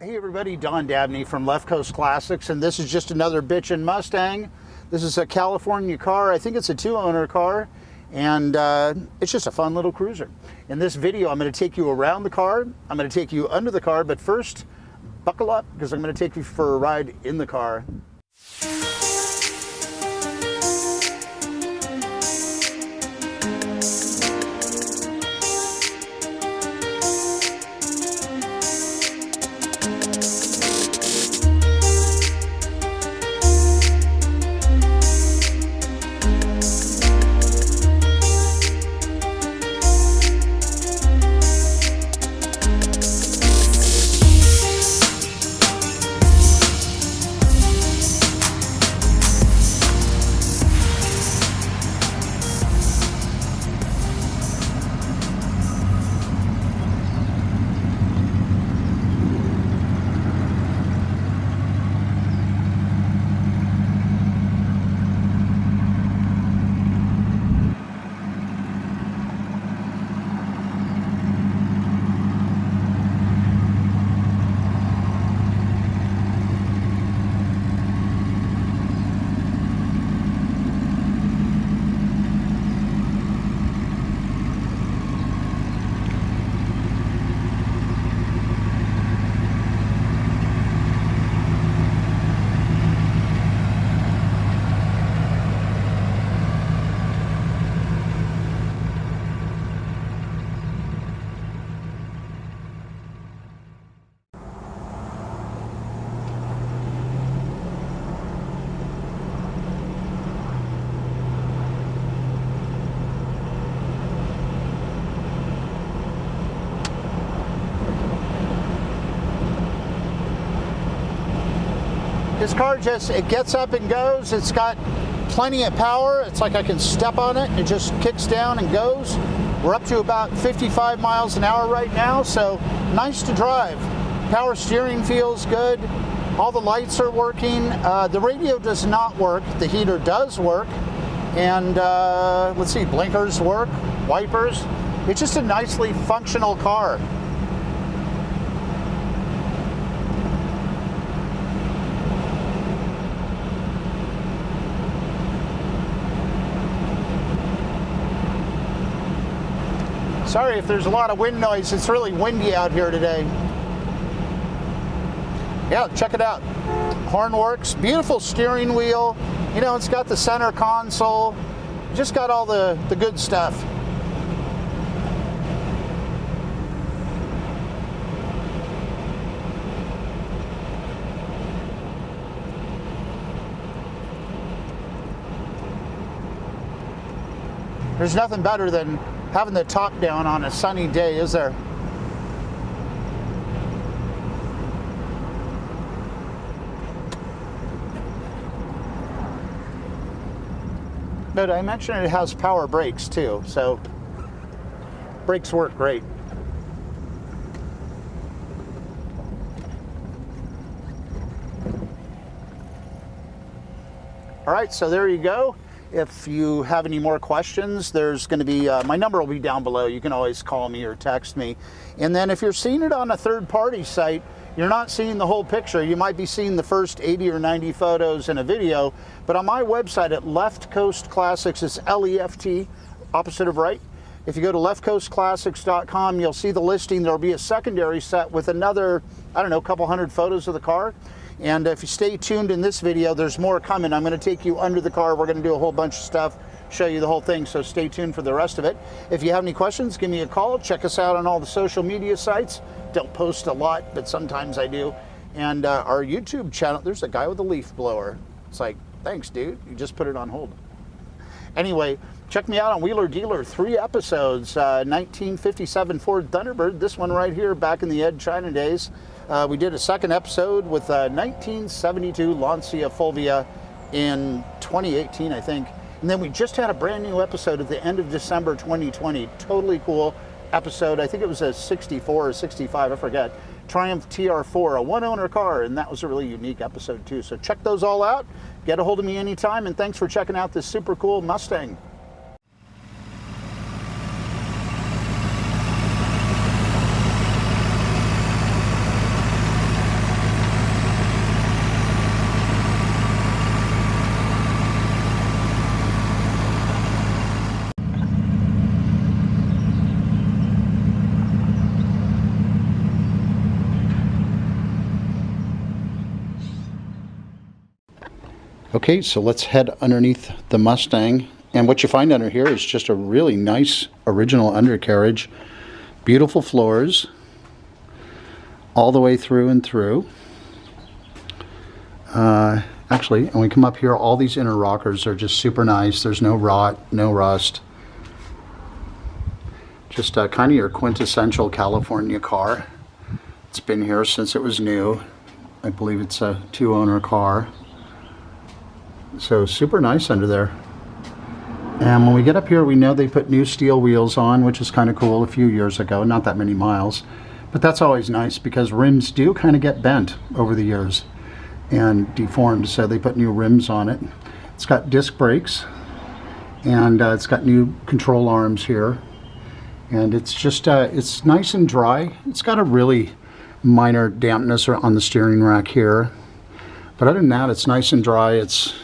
Hey everybody, Don Dabney from Left Coast Classics, and this is just another bitchin' Mustang. This is a California car. I think it's a 2-owner car, and it's just a fun little cruiser. In this video, I'm going to take you around the car. I'm going to take you under the car, but first, buckle up, because I'm going to take you for a ride in the car. This car it gets up and goes. It's got plenty of power. It's like I can step on it. It just kicks down and goes. We're up to about 55 miles an hour right now, so nice to drive. Power steering feels good. All the lights are working. The radio does not work. The heater does work. And let's see, blinkers work, wipers. It's just a nicely functional car. Sorry if there's a lot of wind noise. It's really windy out here today. Yeah, check it out. Horn works, beautiful steering wheel. You know, it's got the center console. Just got all the good stuff. There's nothing better than having the top down on a sunny day, is there? But I mentioned it has power brakes too, so brakes work great. All right, so there you go. If you have any more questions, there's going to be, my number will be down below. You can always call me or text me. And then if you're seeing it on a third-party site, you're not seeing the whole picture. You might be seeing the first 80 or 90 photos in a video. But on my website at Left Coast Classics, it's L-E-F-T, opposite of right. If you go to leftcoastclassics.com, you'll see the listing. There'll be a secondary set with another, I don't know, a couple hundred photos of the car. And if you stay tuned in this video, there's more coming. I'm going to take you under the car. We're going to do a whole bunch of stuff, show you the whole thing, so stay tuned for the rest of it. If you have any questions, give me a call. Check us out on all the social media sites. Don't post a lot, but sometimes I do. And our YouTube channel, there's a guy with a leaf blower. It's like, thanks, dude. You just put it on hold. Anyway, check me out on Wheeler Dealer. 3 episodes, 1957 Ford Thunderbird. This one right here, back in the Ed China days. We did a second episode with 1972 Lancia Fulvia in 2018, I think. And then we just had a brand new episode at the end of December 2020. Totally cool episode. I think it was a 64 or 65, I forget. Triumph TR4, a one-owner car, and that was a really unique episode too. So check those all out. Get a hold of me anytime, and thanks for checking out this super cool Mustang. Okay, so let's head underneath the Mustang. And what you find under here is just a really nice original undercarriage. Beautiful floors all the way through and through. Actually, when we come up here, all these inner rockers are just super nice. There's no rot, no rust. Just kind of your quintessential California car. It's been here since it was new. I believe it's a 2-owner car. So super nice under there. And when we get up here, we know they put new steel wheels on, which is kind of cool, a few years ago, not that many miles. But that's always nice because rims do kind of get bent over the years and deformed, so they put new rims on it. It's got disc brakes, and it's got new control arms here. And it's just, it's nice and dry. It's got a really minor dampness on the steering rack here. But other than that, it's nice and dry. It's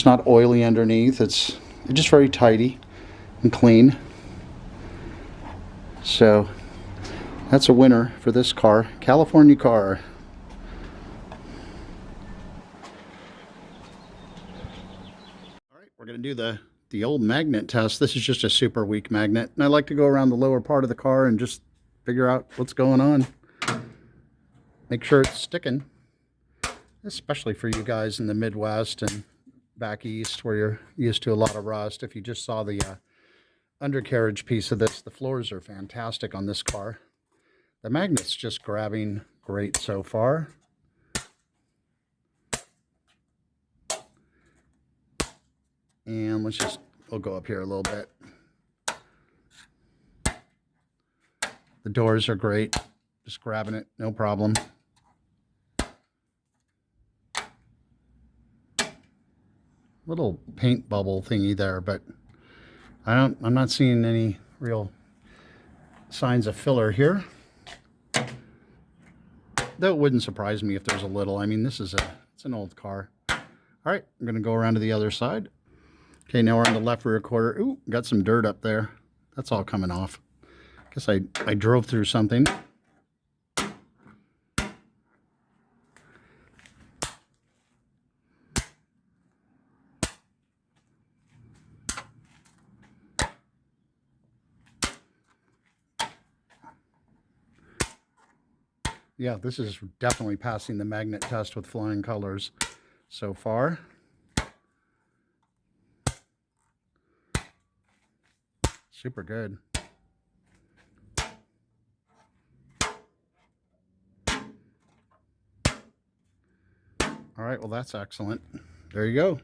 not oily underneath. It's just very tidy and clean. So that's a winner for this car. California car. All right, we're going to do the old magnet test. This is just a super weak magnet. And I like to go around the lower part of the car and just figure out what's going on. Make sure it's sticking. Especially for you guys in the Midwest and back east where you're used to a lot of rust. If you just saw the undercarriage piece of this, the floors are fantastic on this car. The magnet's just grabbing great so far. And we'll go up here a little bit. The doors are great. Just grabbing it, no problem. Little paint bubble thingy there, but I'm not seeing any real signs of filler here. Though it wouldn't surprise me if there's a little. I mean, it's an old car. All right, I'm gonna go around to the other side. Okay, now we're on the left rear quarter. Ooh, got some dirt up there. That's all coming off. Guess I drove through something. Yeah, this is definitely passing the magnet test with flying colors so far. Super good. All right, well, that's excellent. There you go.